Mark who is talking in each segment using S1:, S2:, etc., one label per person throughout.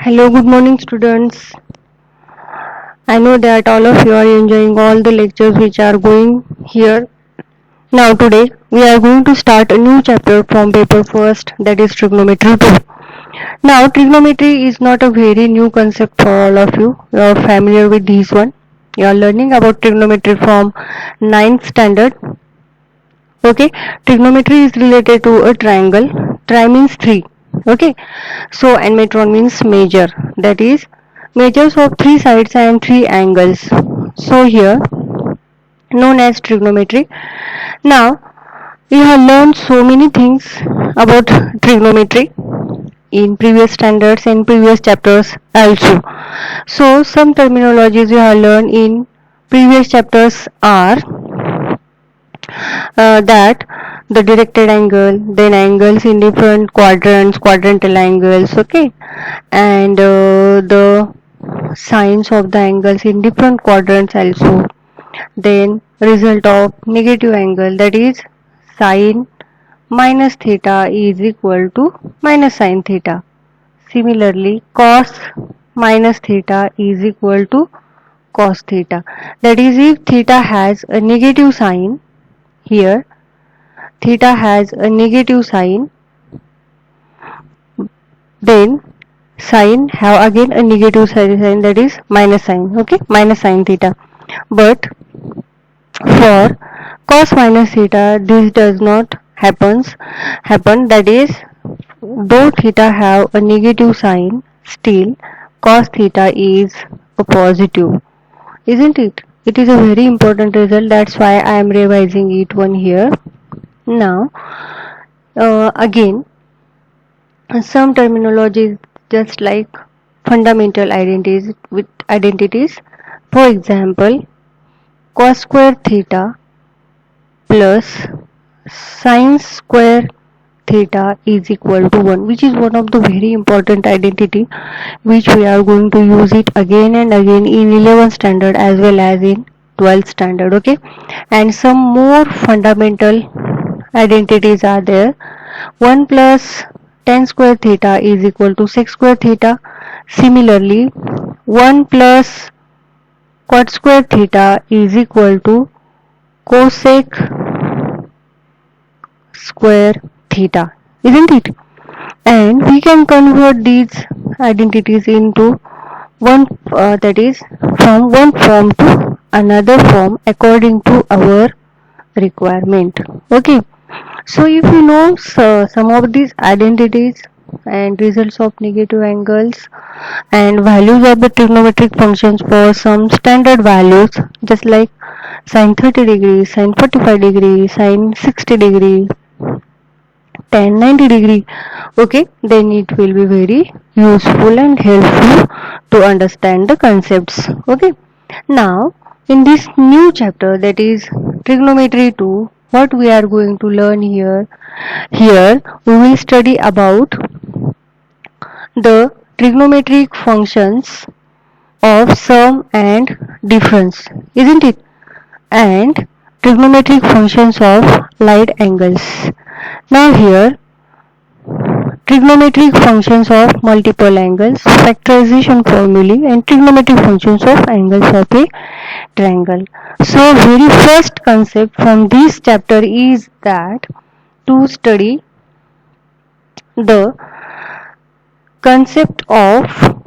S1: Hello, good morning, students. I know that all of you are enjoying all the lectures which are going here. Now, today we are going to start a new chapter from paper first, that is trigonometry 2. Now, trigonometry is not a very new concept for all of you. You are familiar with this one. You are learning about trigonometry from ninth standard. Okay, trigonometry is related to a triangle. Tri means 3. Okay, so and metron means measure, that is measures of 3 sides and 3 angles, so here known as trigonometry. Now we have learned so many things about trigonometry in previous standards and previous chapters also. So some terminologies we have learned in previous chapters are that the directed angle, then angles in different quadrants, quadrantal angles, okay, and the signs of the angles in different quadrants also. Then result of negative angle, that is sine minus theta is equal to minus sine theta. Similarly, cos minus theta is equal to cos theta. That is, if theta has a negative sign, here theta has a negative sign, then sine have again a negative sign, that is minus sign, okay, minus sine theta. But for cos minus theta this does not happen, that is though theta have a negative sign, still cos theta is a positive, isn't it? It is a very important result, that's why I am revising it one here. Now again some terminologies just like fundamental identities. For example, cos square theta plus sin square theta is equal to 1, which is one of the very important identity which we are going to use it again and again in 11th standard as well as in 12th standard, okay. And some more fundamental identities are there. 1 plus tan square theta is equal to sec square theta. Similarly, 1 plus cot square theta is equal to cosec square theta, isn't it? And we can convert these identities into one, that is from one form to another form according to our requirement, okay. So if you know some of these identities and results of negative angles and values of the trigonometric functions for some standard values, just like sin 30 degrees, sin 45 degrees, sin 60 degrees, tan 90 degree, okay, then it will be very useful and helpful to understand the concepts, okay. Now in this new chapter, that is trigonometry 2, what we are going to learn here we will study about the trigonometric functions of sum and difference, isn't it? And trigonometric functions of right angles. Now here trigonometric functions of multiple angles, factorization formulae, and trigonometric functions of angles of a triangle. So very first concept from this chapter is that to study the concept of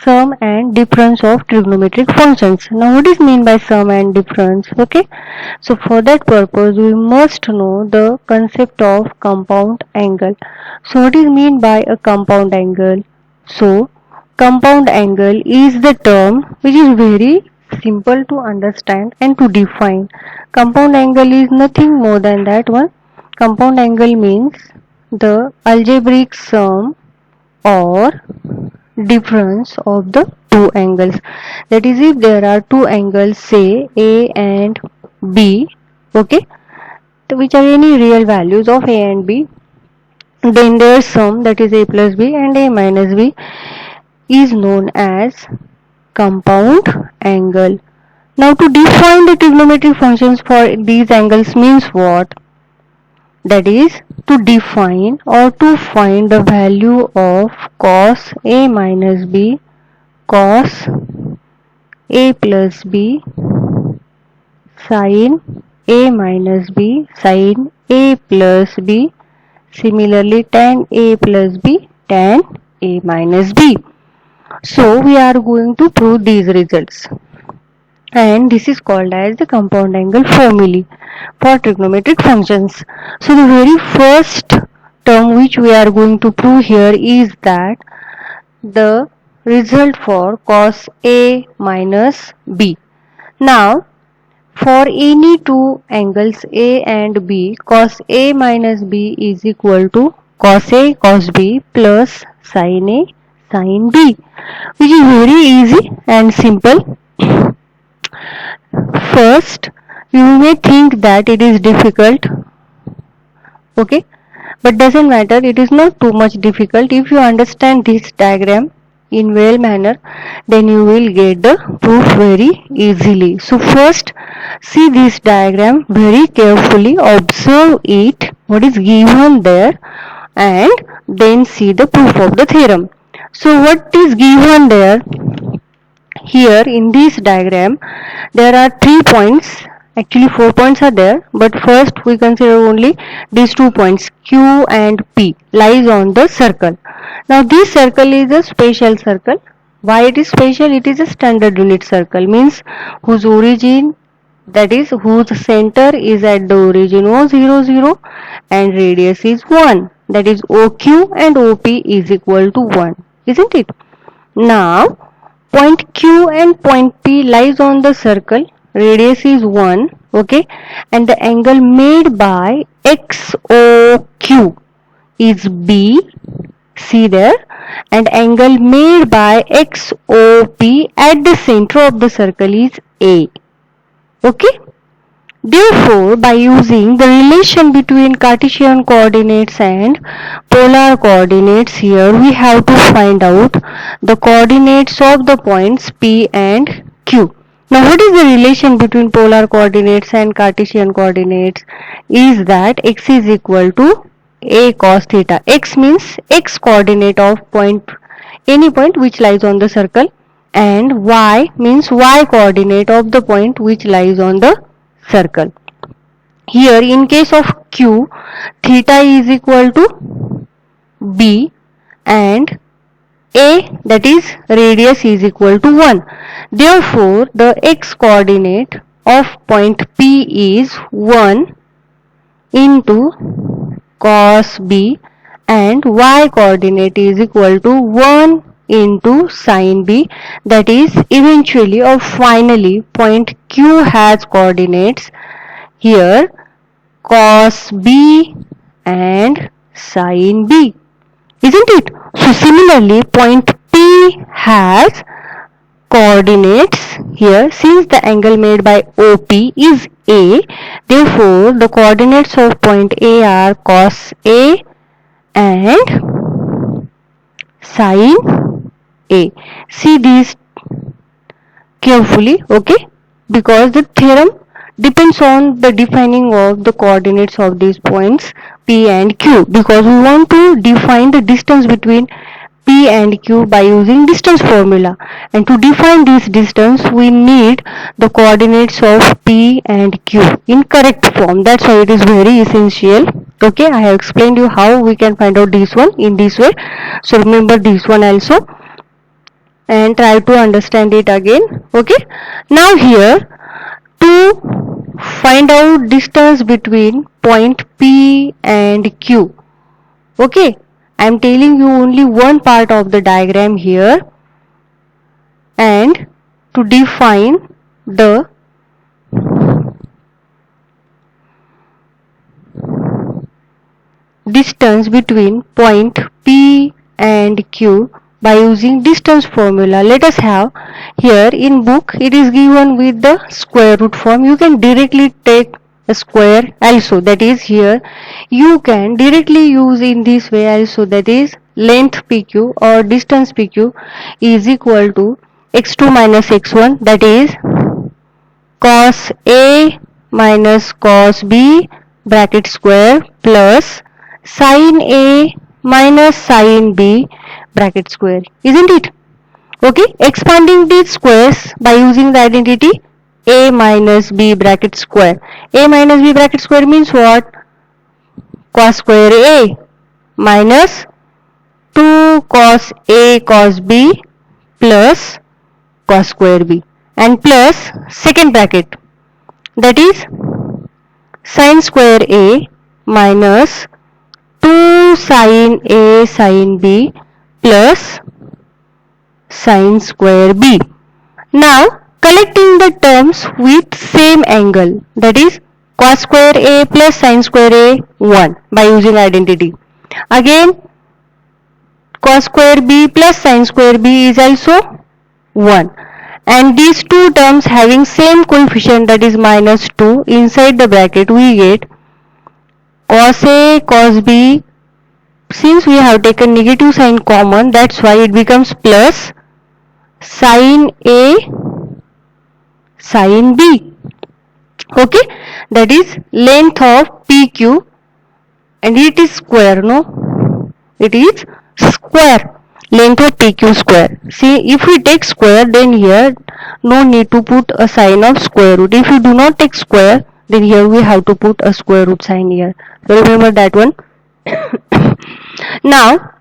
S1: sum and difference of trigonometric functions. Now what is mean by sum and difference? Okay, so for that purpose we must know the concept of compound angle. So what is mean by a compound angle? So compound angle is the term which is very simple to understand and to define. Compound angle is nothing more than that one. Compound angle means the algebraic sum or difference of the two angles. That is, if there are two angles, say A and B, okay, which are any real values of A and B, then their sum, that is A plus B and A minus B, is known as compound angle. Now to define the trigonometric functions for these angles means what? that is to define or to find the value of cos A minus B, cos A plus B, sin A minus B, sin A plus B, similarly tan A plus B, tan A minus B. So we are going to prove these results, and this is called as the compound angle formulae for trigonometric functions. So the very first term which we are going to prove here is that the result for cos A minus B. Now for any two angles A and B, cos A minus B is equal to cos A cos B plus sin A sin B, which is very easy and simple. First, you may think that it is difficult, okay, but doesn't matter, it is not too much difficult. If you understand this diagram in well manner, then you will get the proof very easily. So first, see this diagram very carefully, observe it, what is given there, and then see the proof of the theorem. So what is given there? Here in this diagram there are 3 points, actually 4 points are there, but first we consider only these 2 points Q and P lies on the circle. Now this circle is a special circle. Why it is special? It is a standard unit circle, means whose origin, that is whose center is at the origin O 0 0 and radius is 1, that is OQ and OP is equal to 1, isn't it? Now point Q and point P lies on the circle, radius is 1, okay, and the angle made by XOQ is B, see there, and angle made by XOP at the center of the circle is A, okay. Therefore, by using the relation between Cartesian coordinates and polar coordinates here, we have to find out the coordinates of the points P and Q. Now, what is the relation between polar coordinates and Cartesian coordinates? Is that x is equal to a cos theta. X means x coordinate of point, any point which lies on the circle, and y means y coordinate of the point which lies on the circle. Here in case of Q, theta is equal to B and A, that is radius, is equal to 1. Therefore, the x coordinate of point P is 1 into cos B and y coordinate is equal to 1 into sin B, that is eventually or finally point Q has coordinates here cos B and sin B, isn't it? So similarly point P has coordinates here, since the angle made by OP is A, therefore the coordinates of point A are cos A and sin A. See these carefully, okay, because the theorem depends on the defining of the coordinates of these points P and Q, because we want to define the distance between P and Q by using distance formula, and to define this distance we need the coordinates of P and Q in correct form. That's why it is very essential. Okay, I have explained you how we can find out this one in this way, so remember this one also and try to understand it again. Okay, now here to find out distance between point P and Q, okay, I am telling you only one part of the diagram here, and to define the distance between point P and Q by using distance formula. Let us have here in book it is given with the square root form. You can directly take a square also, that is here you can directly use in this way also, that is length PQ or distance PQ is equal to x2 minus x1, that is cos A minus cos B bracket square plus sin A minus sin B bracket square, isn't it? Okay, expanding these squares by using the identity A minus B bracket square. A minus B bracket square means what? Cos square A minus 2 cos A cos B plus cos square B, and plus second bracket, that is sin square A minus 2 sin A sin B plus sin square B. Now collecting the terms with same angle, that is cos square A plus sin square A 1 by using identity. Again cos square B plus sin square B is also 1, and these two terms having same coefficient, that is minus 2, inside the bracket we get cos A cos B. Since we have taken negative sign common, that's why it becomes plus sin A sin B. Okay, that is length of PQ, and it is square, no? It is square, length of PQ square. See, if we take square, then here no need to put a sign of square root. If you do not take square, then here we have to put a square root sign here. So remember that one. Now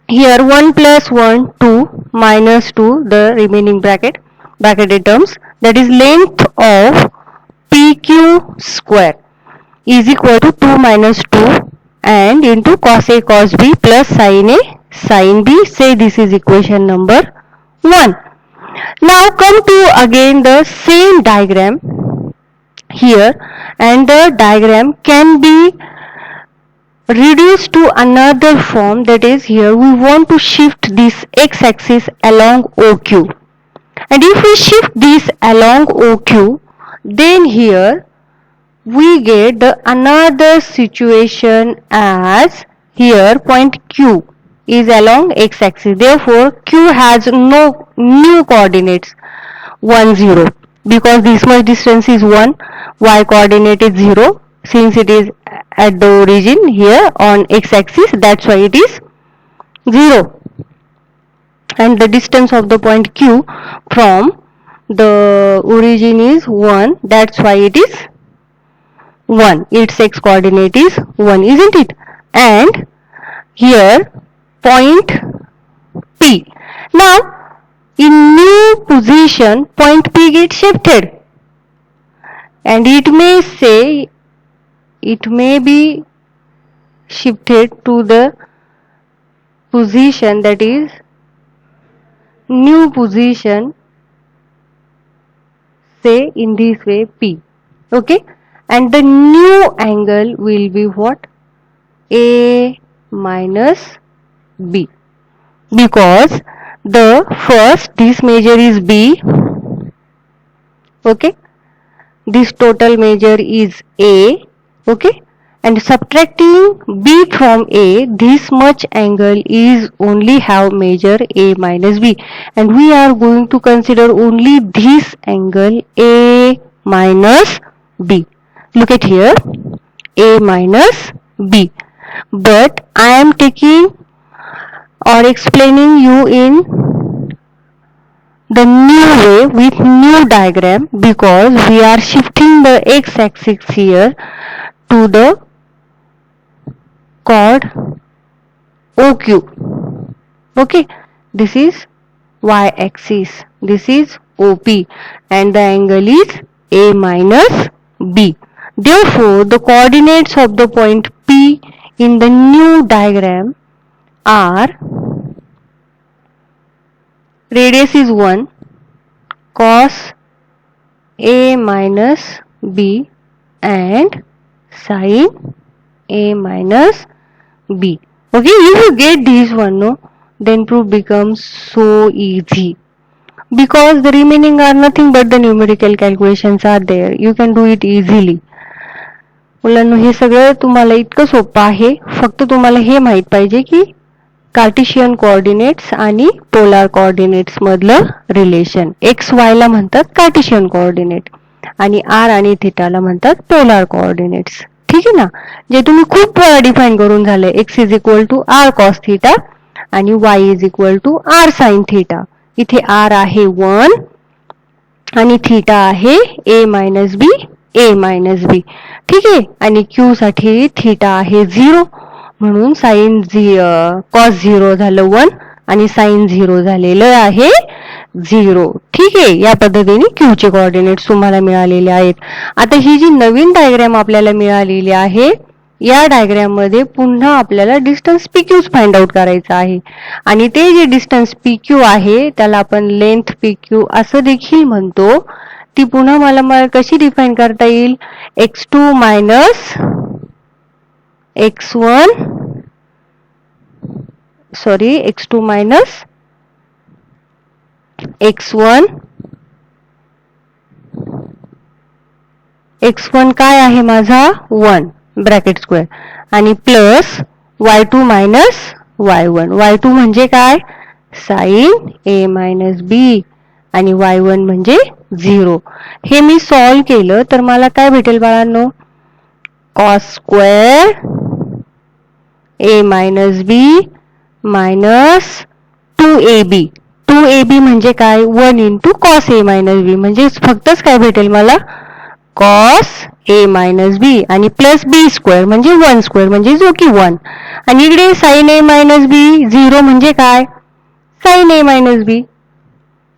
S1: here 1 plus 1 2 minus 2, the remaining bracketed terms, that is length of PQ square is equal to 2 minus 2 and into cos A cos B plus sin A sin B. Say this is equation number 1. Now come to again the same diagram here, and the diagram can be reduced to another form, that is here we want to shift this x-axis along OQ, and if we shift this along OQ, then here we get the another situation as here point Q is along x-axis, therefore Q has no new coordinates 1 0, because this much distance is 1, y coordinate is 0, since it is at the origin here on x-axis, that's why it is 0, and the distance of the point Q from the origin is 1, that's why it is 1, its x coordinate is 1, isn't it? And here point P. Now in new position point P gets shifted, and it may be shifted to the position, that is new position, say in this way P. Okay, and the new angle will be what? A minus B, because the first this measure is B. Okay, this total measure is A. Okay, and subtracting B from A, this much angle is only have measure A minus B, and we are going to consider only this angle A minus B. Look at here, A minus B, but I am taking or explaining you in the new way with new diagram, because we are shifting the x-axis here to the chord OQ. Okay, this is y-axis, this is OP, and the angle is A minus B. Therefore, the coordinates of the point P in the new diagram are radius is 1, cos A minus B, and sin A minus B. Okay, if you get this one, no, then proof becomes so easy, because the remaining are nothing but the numerical calculations are there. You can do it easily. मुलांनो, हे सगळं तुम्हाला इतकं सोपं आहे, फक्त तुम्हाला हे माहित पाहिजे की कार्टेशियन कोऑर्डिनेट्स आणि पोलार कोऑर्डिनेट्स मधलं रिलेशन. एक्स वाय ला म्हणतात कार्टेशियन कोऑर्डिनेट आणि आर आणि थीटाला म्हणतात पोलार कोऑर्डिनेट्स. ठीक आहे ना, जे तुम्ही खूप वेळा डिफाईन करून झाले. x is equal to r cos theta आणि y is equal to r sine theta. इथे r आहे 1 आणि थिटा आहे a minus b a minus b. ठीक आहे, आणि q साठी थिटा आहे 0 म्हणून साइन कॉस 0 झालं 1 आणि साइन 0 झालेलं आहे 0. ठीक आहे, या पद्धतीने क्यू चे कोऑर्डिनेट्स तुम्हाला मिळालेले आहेत. आता ही जी नवीन डायग्राम आपल्याला मिळालेली आहे, या डायग्राम मध्ये पुन्हा आपल्याला डिस्टन्स PQ फाइंड आउट करायचं आहे आणि ते जे डिस्टन्स PQ आहे त्याला आपण लेंथ PQ असं देखील म्हणतो. ती पुन्हा मला कशी डिफाईन करता येईल, x2 minus x1 x2 minus x1 काय आहे माझा 1 ब्रॅकेट स्क्वेअर आणि plus y2 minus y1. y2 म्हणजे काय, साइन a मायनस बी आणि y1 म्हणजे 0. हे मी सॉल्व केलं तर मला काय भेटेल बाळांनो, cos square a minus b minus 2ab. 2ab म्हणजे काय, 1 into cos a minus b, म्हणजे फक्तच काय भेटेल मला, कॉस a मायनस बी आणि प्लस बी स्क्वेअर म्हणजे 1 स्क्वेअर म्हणजे जो की 1. आणि इकडे साइन a मायनस बी 0 म्हणजे काय, साइन a मायनस बी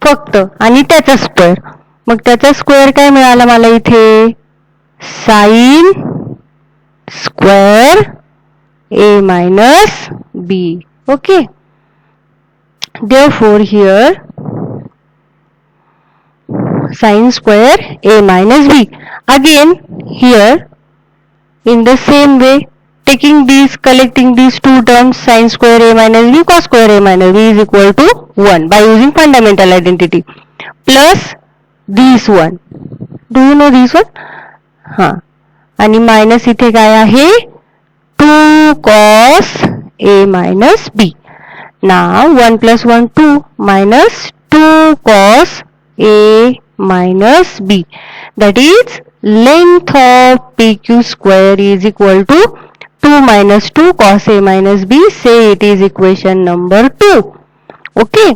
S1: फक्त आणि त्याचा स्क्वेअर. मग त्याचा स्क्वेअर काय मिळाला मला इथे, sine square a minus b. Okay, therefore here sin square a minus b. Again here in the same way, collecting these two terms, sin square a minus b, cos square a minus b is equal to 1 by using fundamental identity, plus this one. Do you know this one? हा, आणि minus इथे काय आहे, 2 cos a minus b. Now 1 plus 1 2 minus 2 cos a minus b, that is length of PQ square is equal to 2 minus 2 cos a minus b. Say it is equation number 2. Okay.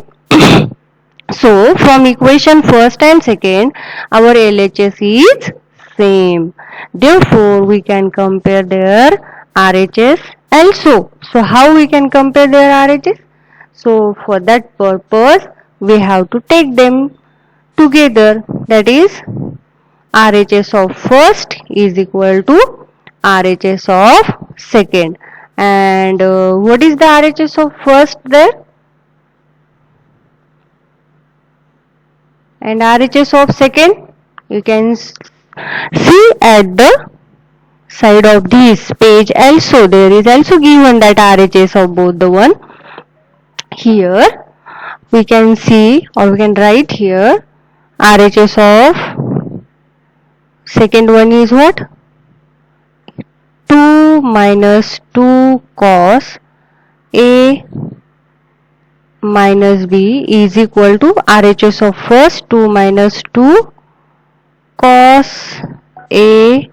S1: So from equation first and second our LHS is same, therefore we can compare their RHS also. So how we can compare their RHS? So for that purpose we have to take them together, that is RHS of first is equal to RHS of second. And what is the RHS of first there? And RHS of second, you can see at the side of this page also, there is also given that RHS of both the one. Here we can see, or we can write here, RHS of second one is what, 2 minus 2 cos a minus b is equal to RHS of first 2 minus 2 cos a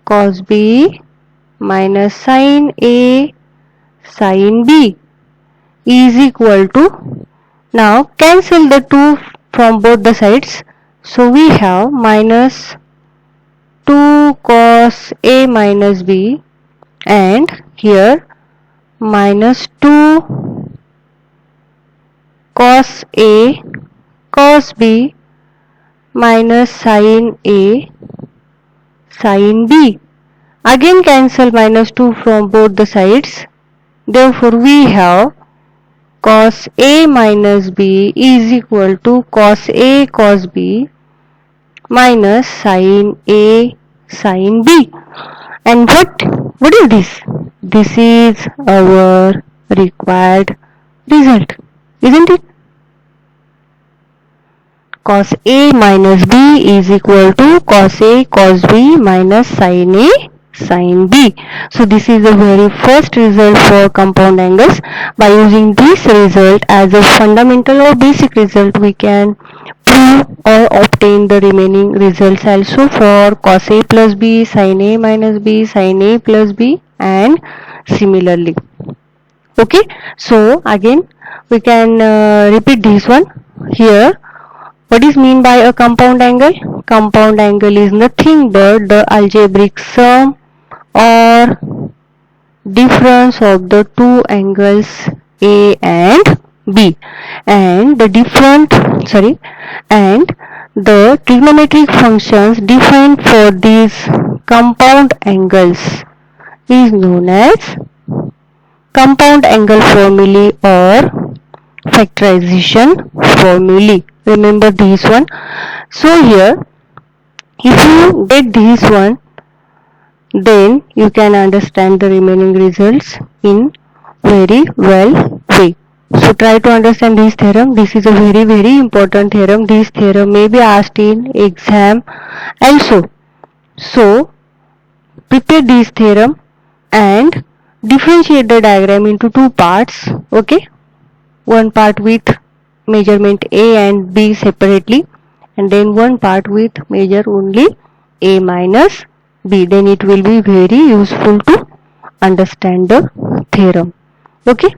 S1: cos b minus sin a sin b is equal to, now cancel the 2 from both the sides, so we have minus 2 cos a minus b and here minus 2 cos a cos b minus sin a sin b. Again cancel minus 2 from both the sides, therefore we have cos a minus b is equal to cos a cos b minus sin a sin b. And what is this? This is our required result, isn't it? Cos a minus b is equal to cos a cos b minus sin a sin b. So this is the very first result for compound angles. By using this result as a fundamental or basic result, we can prove prove or obtain the remaining results also for cos A plus B, sin A minus B, sin A plus B, and similarly. Okay, so again we can repeat this one here. What is mean by a compound angle? Compound angle is nothing but the algebraic sum or difference of the two angles A and B, and the trigonometric functions defined for these compound angles is known as compound angle formulae or factorization formulae. Remember this one. So here, if you get this one, then you can understand the remaining results in very well way. So try to understand this theorem. This is a very important theorem. This theorem may be asked in exam also. So prepare this theorem and differentiate the diagram into two parts. Okay, one part with measurement A and B separately, and then one part with measure only A minus B. Then it will be very useful to understand the theorem. Okay.